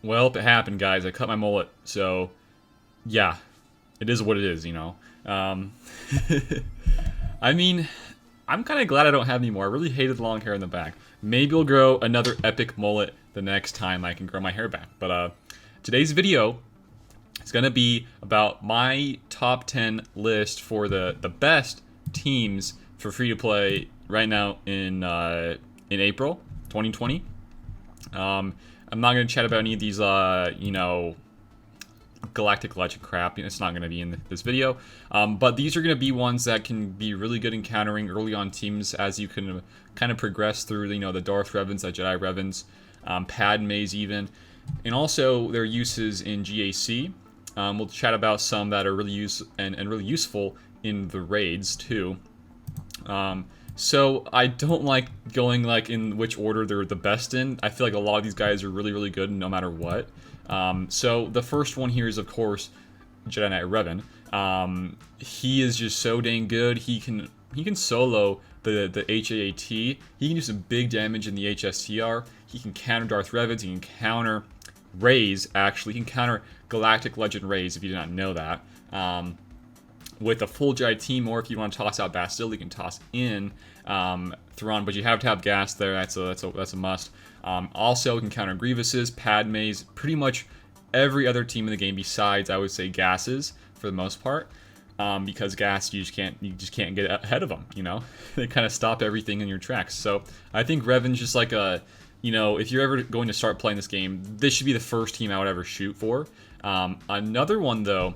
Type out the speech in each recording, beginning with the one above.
Well, it happened, guys. I cut my mullet, so yeah, it is what it is, you know. Um, I mean, I'm kind of glad I don't have any more. I really hated the long hair in the back. Maybe I'll grow another epic mullet the next time I can grow my hair back. But today's video is gonna be about my top 10 list for the best teams for free to play right now in April 2020. I'm not gonna chat about any of these, Galactic Legend crap. It's not going to be in this video. But these are going to be ones that can be really good in countering early on teams as you can kind of progress through, the Darth Revins, the Jedi Revins, Padmes even, and also their uses in GAC. We'll chat about some that are really really useful in the raids too. So I don't like going in which order they're the best in. I feel like a lot of these guys are really, really good no matter what. So the first one here is, of course, Jedi Knight Revin. He is just so dang good. He can solo the HAAT. He can do some big damage in the HSTR. He can counter Darth Revins. He can counter Rays, actually. He can counter Galactic Legend Rays, if you did not know that. With a full Jedi team, or if you want to toss out Bastille, you can toss in Thrawn, but you have to have gas there. That's a must. Also, you can counter Grievouses, Padmes, pretty much every other team in the game besides, I would say, Gases for the most part, because Gas you just can't get ahead of them. They kind of stop everything in your tracks. So I think Revin's just like a, if you're ever going to start playing this game, this should be the first team I would ever shoot for. Another one though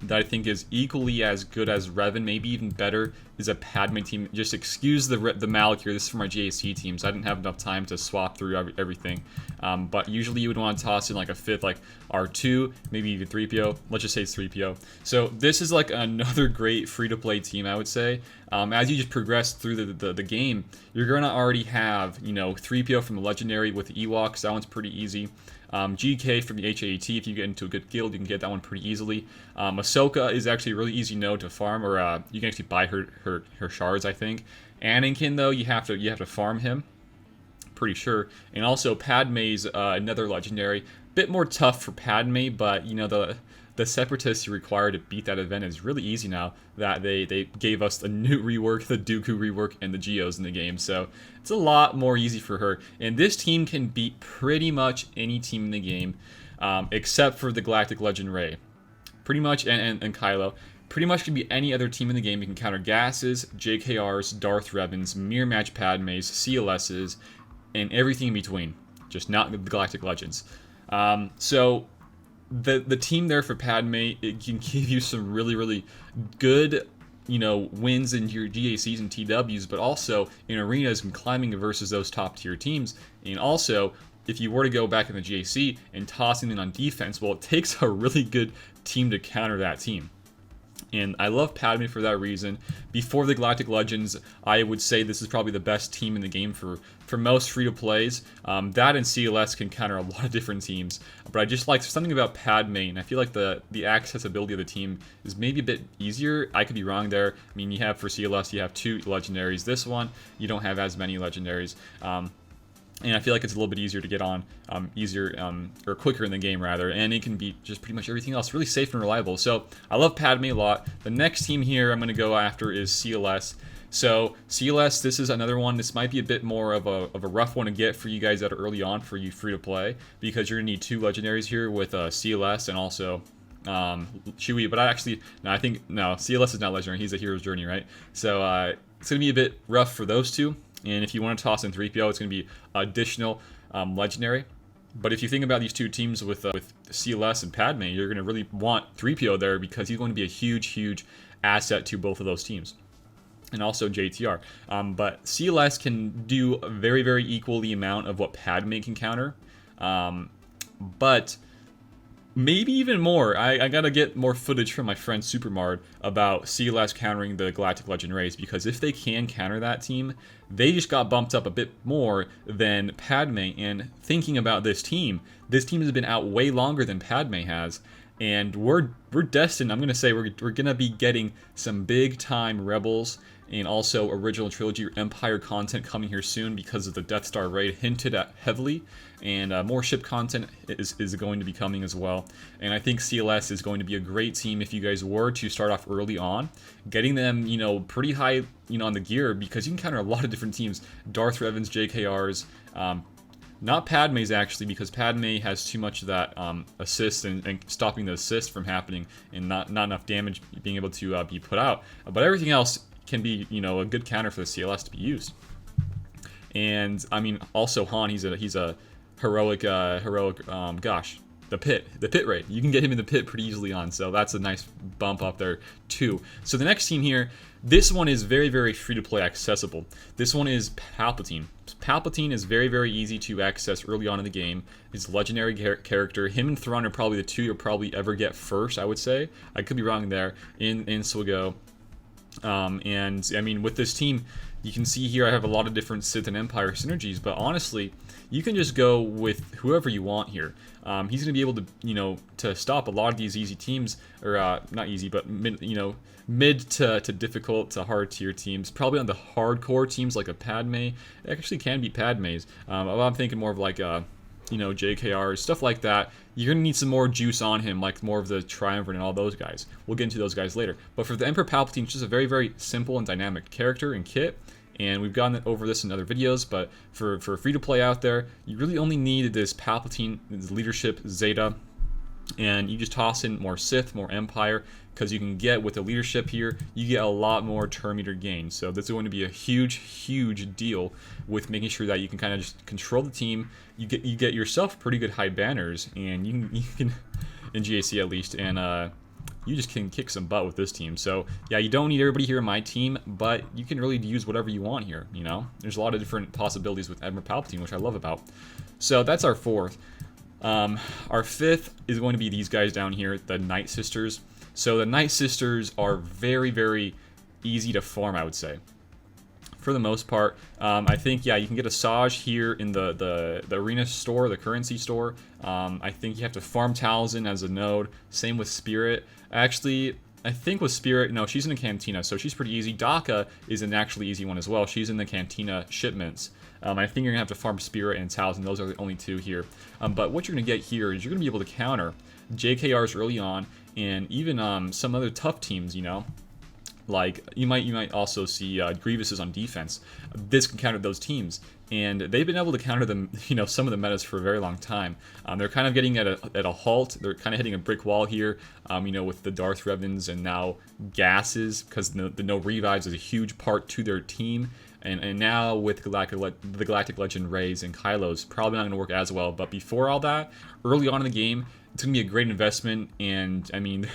that I think is equally as good as Revin, maybe even better, is a Padme team. Just excuse the Malik here. This is for my GAC teams. I didn't have enough time to swap through everything. But usually you would want to toss in like a fifth, like R2, maybe even 3PO. Let's just say it's 3PO. So this is like another great free-to-play team, I would say. As you just progress through the game, you're going to already have, 3PO from the Legendary with the Ewoks. That one's pretty easy. GK from the HAAT, if you get into a good guild, you can get that one pretty easily. Ahsoka is actually a really easy node to farm, or you can actually buy her shards, I think. Anakin, though, you have to farm him, pretty sure. And also Padme's another legendary, bit more tough for Padme, but the Separatists you require to beat that event is really easy now that they gave us the new rework, the Dooku rework, and the Geos in the game. So it's a lot more easy for her. And this team can beat pretty much any team in the game, except for the Galactic Legend Rey. Pretty much, and Kylo. Pretty much can be any other team in the game. You can counter Gases, JKRs, Darth Revins, Mirror Match Padmes, CLSs, and everything in between. Just not the Galactic Legends. So the team there for Padme, it can give you some really, really good, wins in your GACs and TWs, but also in arenas and climbing versus those top tier teams. And also, if you were to go back in the GAC and tossing in on defense, well, it takes a really good team to counter that team. And I love Padme for that reason. Before the Galactic Legends, I would say this is probably the best team in the game for most free-to-plays. That and CLS can counter a lot of different teams. But I just like something about Padme, and I feel like the accessibility of the team is maybe a bit easier. I could be wrong there. I mean, you have for CLS, you have 2 legendaries. This one, you don't have as many legendaries. And I feel like it's a little bit easier to get on, or quicker in the game, rather. And it can be just pretty much everything else. Really safe and reliable. So I love Padme a lot. The next team here I'm going to go after is CLS. So CLS, this is another one. This might be a bit more of a rough one to get for you guys that are early on, for you free to play, because you're going to need 2 legendaries here with CLS and also Chewie. But I think CLS is not legendary. He's a hero's journey, right? So it's going to be a bit rough for those two. And if you want to toss in 3PO, it's going to be additional legendary. But if you think about these two teams with CLS and Padme, you're going to really want 3PO there because he's going to be a huge, huge asset to both of those teams. And also JTR. But CLS can do a very, very equal the amount of what Padme can counter. But maybe even more. I gotta get more footage from my friend Supermard about CLS countering the Galactic Legend Rays, because if they can counter that team, they just got bumped up a bit more than Padme. And thinking about this team has been out way longer than Padme has, and we're destined. I'm gonna say we're gonna be getting some big time Rebels and also original trilogy or Empire content coming here soon because of the Death Star raid hinted at heavily, and more ship content is going to be coming as well. And I think CLS is going to be a great team if you guys were to start off early on, getting them, you know, pretty high, you know, on the gear, because you can counter a lot of different teams. Darth Revins, JKRs, not Padme's actually, because Padme has too much of that assist and stopping the assist from happening, and not enough damage being able to be put out. But everything else can be, you know, a good counter for the CLS to be used. And I mean, also Han, he's a heroic, gosh, the pit raid. You can get him in the pit pretty easily on, so that's a nice bump up there too. So the next team here, this one is very, very free-to-play accessible. This one is Palpatine. Palpatine is very, very easy to access early on in the game. He's a legendary character. Him and Thrawn are probably the two you'll probably ever get first, I would say. I could be wrong there, in SWGoH. And I mean, with this team, you can see here I have a lot of different Sith and Empire synergies, but honestly, you can just go with whoever you want here. He's going to be able to, you know, to stop a lot of these easy teams, or not easy, but mid to difficult to hard tier teams. Probably on the hardcore teams like a Padme, it actually can be Padme's. I'm thinking more of like you know, JKR, stuff like that. You're gonna need some more juice on him, like more of the Triumvirate and all those guys. We'll get into those guys later. But for the Emperor Palpatine, it's just a very, very simple and dynamic character and kit. And we've gone over this in other videos, but for free-to-play out there, you really only need this Palpatine, this leadership, Zeta, and you just toss in more Sith, more Empire, because you can get, with the leadership here, you get a lot more turn meter gain. So this is going to be a huge, huge deal with making sure that you can kind of just control the team. You get yourself pretty good high banners, and you can in GAC at least, and you just can kick some butt with this team. So yeah, you don't need everybody here in my team, but you can really use whatever you want here, you know? There's a lot of different possibilities with Emperor Palpatine, which I love about. So that's our fourth. Our fifth is going to be these guys down here, the Nightsisters. So the Nightsisters are very, very easy to farm, I would say. For the most part, I think, yeah, you can get a Saj here in the arena store, the currency store. I think you have to farm Talzin as a node. Same with Spirit. Actually, I think with Spirit, no, she's in the Cantina, so she's pretty easy. Daka is an actually easy one as well. She's in the Cantina shipments. I think you're going to have to farm Spirit and Talzin. Those are the only two here. But what you're going to get here is you're going to be able to counter JKRs early on, and even some other tough teams, you know. Like, you might also see Grievouses on defense. This can counter those teams, and they've been able to counter them, you know, some of the metas for a very long time. They're kind of getting at a halt. They're kind of hitting a brick wall here, you know, with the Darth Revins and now gases, because the no revives is a huge part to their team. And now with the Galactic Legend Rays and Kylo's, probably not going to work as well. But before all that, early on in the game, it's going to be a great investment, and I mean,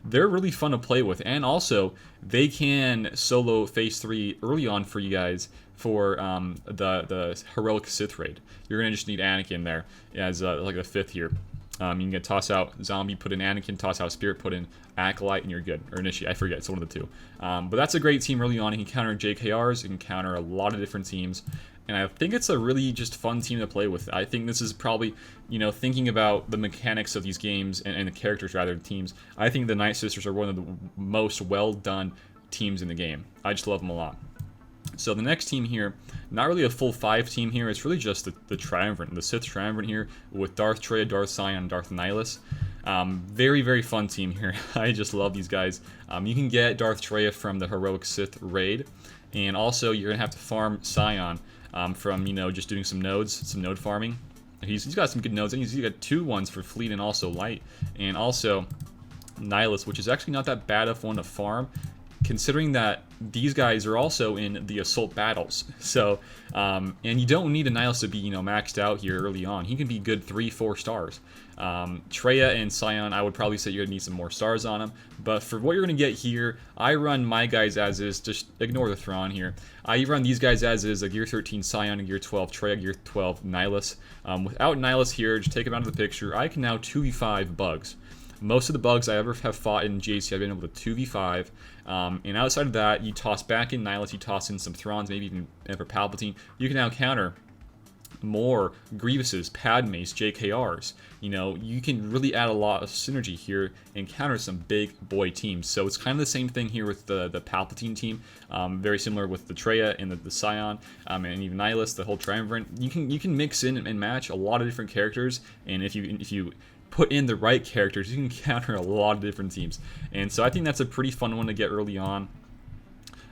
they're really fun to play with, and also they can solo Phase 3 early on for you guys for the Heroic Sith raid. You're going to just need Anakin there as like the fifth here. You can get toss out Zombie, put in Anakin, toss out Spirit, put in Acolyte, and you're good. Or Initiate, I forget, it's one of the two. But that's a great team early on. You can counter JKRs, you can counter a lot of different teams. And I think it's a really just fun team to play with. I think this is probably, you know, thinking about the mechanics of these games and the characters rather than teams, I think the Nightsisters are one of the most well done teams in the game. I just love them a lot. So the next team here, not really a full 5 team here, it's really just the Triumvirate, the Sith Triumvirate here with Darth Traya, Darth Sion, and Darth Nihilus. Very, very fun team here. I just love these guys. You can get Darth Traya from the Heroic Sith raid, and also you're going to have to farm Sion from, you know, just doing some nodes, some node farming. He's got some good nodes, and he's got 2 ones for Fleet and also Light, and also Nihilus, which is actually not that bad of one to farm, considering that these guys are also in the assault battles. So, and you don't need a Nihilus to be, you know, maxed out here early on. He can be good 3-4 stars. Traya and Sion, I would probably say you're gonna need some more stars on them. But for what you're gonna get here, I run my guys as is. Just ignore the Thrawn here. I run these guys as is: a Gear 13 Sion, a Gear 12 Traya, Gear 12 Nihilus. Without Nihilus here, just take him out of the picture. I can now 2v5 bugs. Most of the bugs I ever have fought in JC, I've been able to 2v5. And outside of that, you toss back in Nihilus, you toss in some Throns, maybe even Emperor Palpatine. You can now counter more Grievouses, Padmes, JKRs. You know, you can really add a lot of synergy here and counter some big boy teams. So it's kind of the same thing here with the Palpatine team. Very similar with the Traya and the Scion, and even Nihilus, the whole Triumvirate. You can mix in and match a lot of different characters, and if you put in the right characters, you can counter a lot of different teams. And so I think that's a pretty fun one to get early on.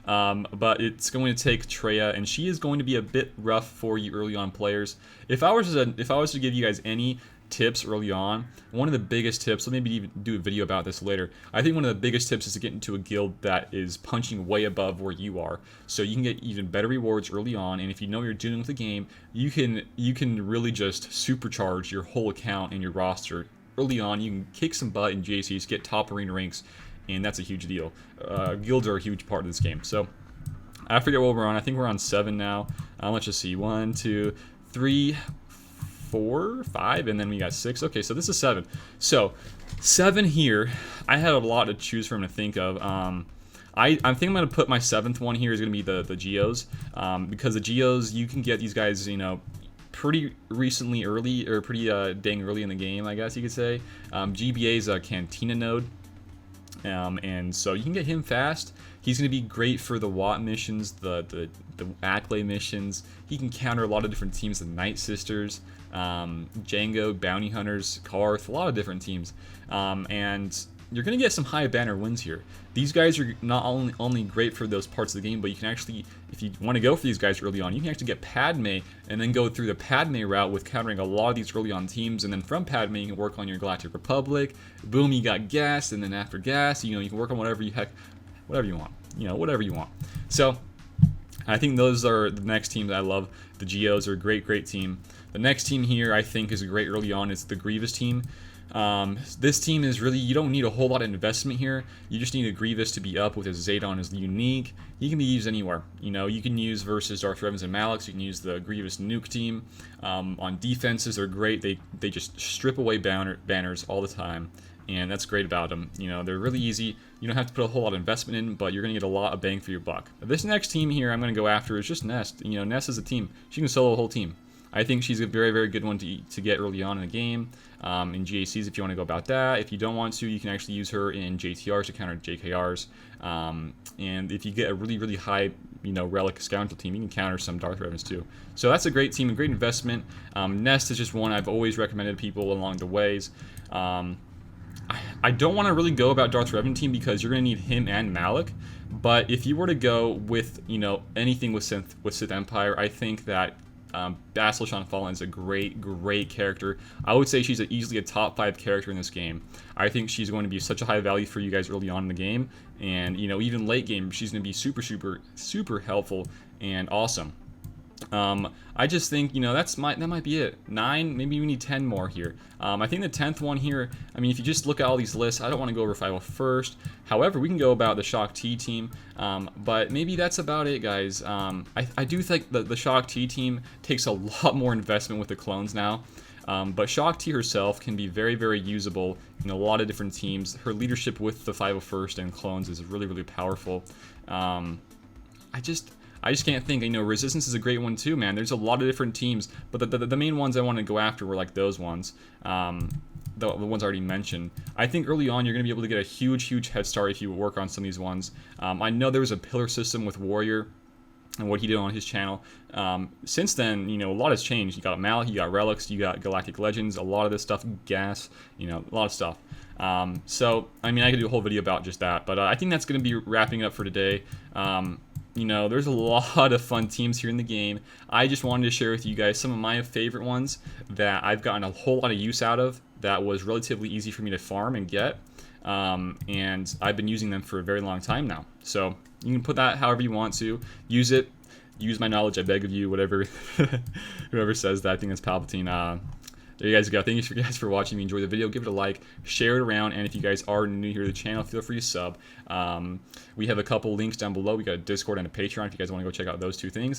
But it's going to take Traya, and she is going to be a bit rough for you early on players. If I was to give you guys any tips early on, one of the biggest tips, so maybe even do a video about this later, I think one of the biggest tips is to get into a guild that is punching way above where you are, so you can get even better rewards early on. And if you know what you're doing with the game, you can really just supercharge your whole account and your roster early on. You can kick some butt in JCs, get top arena ranks, and that's a huge deal. Guilds are a huge part of this game. So I forget what we're on. I think we're on 7 now. Let's just see. 1, 2, 3, 4, 5, and then we got 6. Okay, so this is 7. So 7 here, I had a lot to choose from to think of. I think I'm going to put my 7th one here is going to be the Geos, because the Geos, you can get these guys, you know, pretty recently early, or pretty dang early in the game, I guess you could say. GBA's a Cantina node, and so you can get him fast. He's going to be great for the Watt missions, the Acklay missions. He can counter a lot of different teams, the Nightsisters, Django, Bounty Hunters, Karth, a lot of different teams. And you're going to get some high banner wins here. These guys are not only great for those parts of the game, but you can actually, if you want to go for these guys early on, you can actually get Padme and then go through the Padme route with countering a lot of these early on teams. And then from Padme, you can work on your Galactic Republic. Boom, you got Gas, and then after Gas, you know, you can work on whatever you want. You know, whatever you want. So I think those are the next team that I love. The Geos are a great team. The next team here I think is great early on. It's the Grievous team. This team is really, you don't need a whole lot of investment here. You just need a Grievous to be up with his Zedon is unique. He can be used anywhere. You know, you can use versus Darth Revins and Maliks. You can use the Grievous nuke team. On defenses, they're great. They just strip away banners all the time. And that's great about them. You know, they're really easy. You don't have to put a whole lot of investment in, but you're going to get a lot of bang for your buck. This next team here I'm going to go after is just Nest. You know, Nest is a team. She can solo a whole team. I think she's a very good one to get early on in the game. In GACs, if you want to go about that. If you don't want to, you can actually use her in JTRs to counter JKRs. And if you get a really high, you know, Relic Scoundrel team, you can counter some Darth Revins too. So that's a great team, a great investment. Nest is just one I've always recommended people along the ways. I don't want to really go about Darth Revin team because you're going to need him and Malik. But if you were to go with, you know, anything with Sith Empire, I think that Bastila Fallen is a great character. I would say she's easily a top 5 character in this game. I think she's going to be such a high value for you guys early on in the game, and you know, even late game, she's going to be super helpful and awesome. I just think, you know, that might be it. 9, maybe we need 10 more here. I think the 10th one here, I mean, if you just look at all these lists, I don't want to go over 5 first. However, we can go about the Shock T team, but maybe that's about it, guys. I do think that the Shock T team takes a lot more investment with the clones now. But Shock T herself can be very usable in a lot of different teams. Her leadership with the 501st and clones is really powerful. I just can't think. You know, Resistance is a great one too, man. There's a lot of different teams, but the main ones I want to go after were like those ones, the ones I already mentioned. I think early on you're going to be able to get a huge head start if you work on some of these ones. I know there was a pillar system with Warrior and what he did on his channel. Since then, you know, a lot has changed. You got Malik, you got Relics, you got Galactic Legends, a lot of this stuff, Gas, you know, a lot of stuff. So, I mean, I could do a whole video about just that, but I think that's going to be wrapping up for today. You know, there's a lot of fun teams here in the game. I just wanted to share with you guys some of my favorite ones that I've gotten a whole lot of use out of, that was relatively easy for me to farm and get. And I've been using them for a very long time now. So you can put that however you want to. Use it. Use my knowledge, I beg of you, whatever. Whoever says that, I think that's Palpatine. There you guys go. Thank you guys for watching. If you enjoyed the video, give it a like, share it around, and if you guys are new here to the channel, feel free to sub. We have a couple links down below. We got a Discord and a Patreon if you guys want to go check out those 2 things.